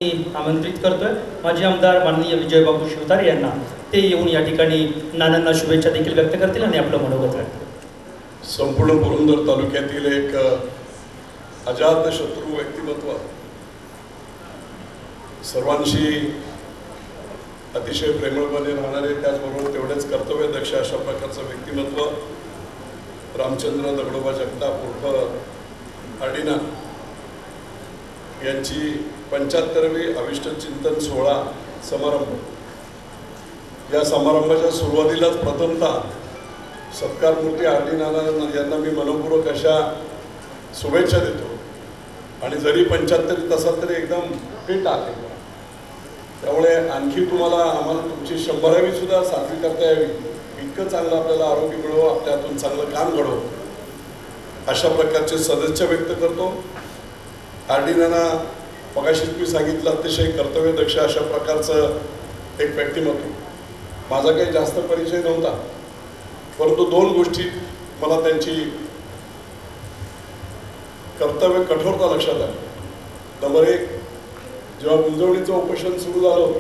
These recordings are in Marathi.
मी आमंत्रित करतोय माजी आमदार माननीय विजयबाबू शिवतारे यांना ते येऊन या ठिकाणी नानांना शुभेच्छा देखील व्यक्त करतील आणि आपलं मनोगत व्यक्त. संपूर्ण पुरंदर तालुक्यातील एक अजात शत्रू व्यक्तिमत्व, सर्वांशी अतिशय प्रेमळपणे राहणारे, त्याचबरोबर तेवढेच कर्तव्यदक्ष अशा प्रकारचं व्यक्तिमत्व रामचंद्र दगडोबा जगताप उर्फ आर्डिना यांची 75वी अविष्ट चिंतन सोहळा समारंभ. या समारंभाच्या सुरुवातीलाच प्रथमतः सत्कारमूर्ती आर्डिना यांना मी मनपूर्वक अशा शुभेच्छा देतो. आणि जरी 75 तासात तरी एकदम फिट आहे, त्यामुळे आणखी आम्हाला तुमची 100वी सुद्धा साजरी करता यावी, इतकं चांगलं आपल्याला आरोग्य मिळो, आपल्यातून चांगलं काम घडो अशा प्रकारचे सदिच्छा व्यक्त करतो. आर्डिनांना मगाशीच मी सांगितलं, अतिशय कर्तव्यदक्ष अशा प्रकारचं एक व्यक्तिमत्व. माझा काही जास्त परिचय नव्हता, परंतु 2 गोष्टी मला त्यांची कर्तव्य कठोरता लक्षात आली. नंबर 1, जेव्हा गुंजवणीचं उपोषण सुरू झालं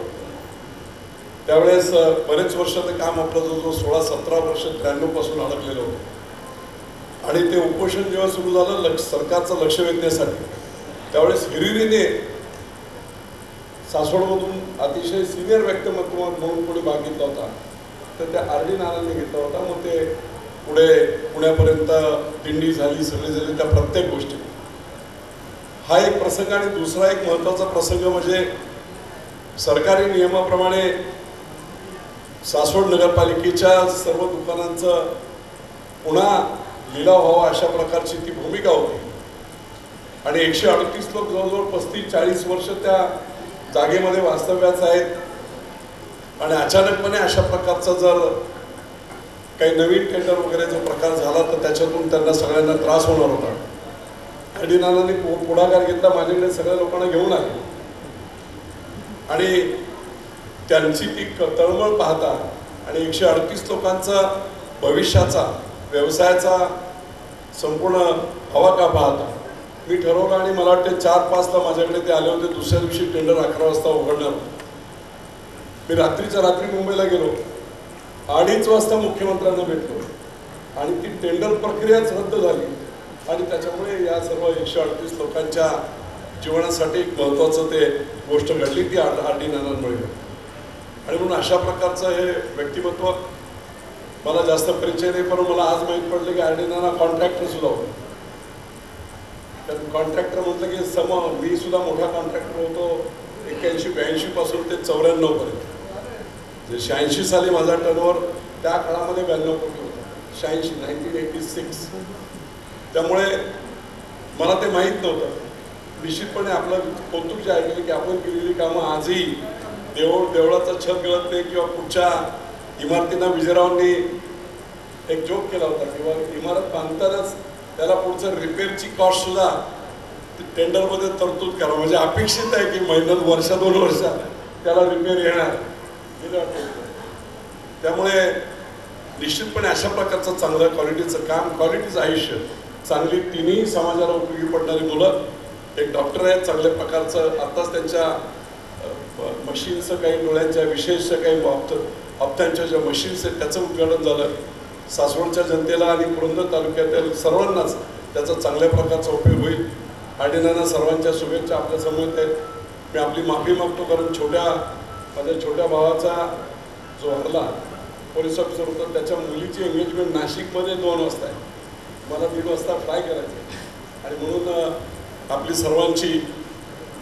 त्यावेळेस बरेच वर्षाचं काम आपलं जो 16-17 वर्ष 93 पासून अडकलेलं होतं. आणि ते उपोषण जेव्हा सुरू झालं सरकारचं लक्ष वेधण्यासाठी, त्यावेळेस हिरिरीने सासवडमधून अतिशय सिनियर व्यक्तिमत्व म्हणून पुढे भाग घेतला होता, तर त्या आर्डिनांनी घेतला होता. मग ते पुढे पुण्यापर्यंत दिंडी झाली, सगळी झाली, त्या प्रत्येक गोष्टी. हा एक प्रसंग. आणि दुसरा एक महत्त्वाचा प्रसंग म्हणजे सरकारी नियमाप्रमाणे सासवड नगरपालिकेच्या सर्व दुकानांचं पुन्हा लिलाव व्हावा अशा प्रकारची ती भूमिका होती. आणि 138 लोक जवळजवळ 35-40 वर्ष त्या जागेमध्ये वास्तव्यास आहेत. आणि अचानकपणे अशा प्रकारचा जर काही नवीन टेंडर वगैरे जो प्रकार झाला तर त्याच्यातून त्यांना सगळ्यांना त्रास होणार होता. आर्डिनांनी पुढाकार घेतला, माझ्याकडे सगळ्या लोकांना घेऊन आले आणि त्यांची ती तळमळ पाहता आणि 138 लोकांचा भविष्याचा व्यवसायाचा संपूर्ण आवाका पाहता मी ठरवलं. आणि मला वाटतं 4-5ला माझ्याकडे ते आले होते. दुसऱ्या दिवशी टेंडर 11 वाजता उघडणार. मी रात्रीच्या रात्री मुंबईला गेलो, 2:30 वाजता मुख्यमंत्र्यांना भेटलो आणि ती टेंडर प्रक्रियाच रद्द झाली. आणि त्याच्यामुळे या सर्व 138 लोकांच्या जीवनासाठी एक महत्त्वाचं ते गोष्ट घडली, ती आर्डिनांमुळे. आणि म्हणून अशा प्रकारचं हे व्यक्तिमत्व, मला जास्त परिचय नाही, पण मला आज माहीत पडलं की आर्डिनांना कॉन्ट्रॅक्टर सुद्धा होतो. कॉन्ट्रॅक्टर म्हटलं की मी सुद्धा मोठा कॉन्ट्रॅक्टर होतो 81-82 पासून ते 94 पर्यंत. 86 साली माझा टर्नओव्हर त्या काळामध्ये 92 कोटी होता. 1986. त्यामुळे मला ते माहीत नव्हतं. निश्चितपणे आपलं कौतुक जे ऐकलं की आपण केलेली कामं आजही देवळाचं छत गळत नाही, किंवा पुढच्या इमारतींना विजयरावांनी एक जोक केला होता, किंवा इमारत बांधतानाच त्याला पुढचं रिपेअरची कॉस्ट सुद्धा टेंडरमध्ये तरतूद करा. म्हणजे अपेक्षित आहे की महिन्यात 1-2 वर्षात त्याला रिपेअर येणार. त्यामुळे निश्चितपणे अशा प्रकारचं चांगलं क्वालिटीचं काम, क्वालिटीचं आयुष्य, चांगली तिन्ही समाजाला उपयोगी पडणारी मुलं, एक डॉक्टर आहेत चांगल्या प्रकारचं. आत्ताच त्यांच्या मशीन्सचं काही डोळ्यांच्या विशेष काही हप्त्यांच्या ज्या मशीन्स आहेत त्याचं उद्घाटन झालं. सासवडच्या जनतेला आणि पुरंदर तालुक्यातील सर्वांनाच त्याचा चांगल्या प्रकारचा उपयोग होईल. आर्डिनांना सर्वांच्या शुभेच्छा आपल्या समोर आहेत. मी आपली माफी मागतो, कारण माझ्या छोट्या भावाचा जो हरला पोलीस ऑफिसर होता, त्याच्या मुलीची एंगेजमेंट नाशिकमध्ये 2 वाजता आहे. मला 3 वाजता फ्लाय करायचं आणि म्हणून आपली सर्वांची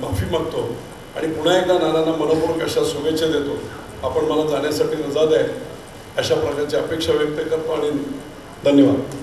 माफी मागतो. आणि पुन्हा एकदा नानांना मनपूर्वक अशा शुभेच्छा देतो. आपण मला जाण्यासाठी रजा द्याल अशा प्रकारची अपेक्षा व्यक्त करतो आणि धन्यवाद.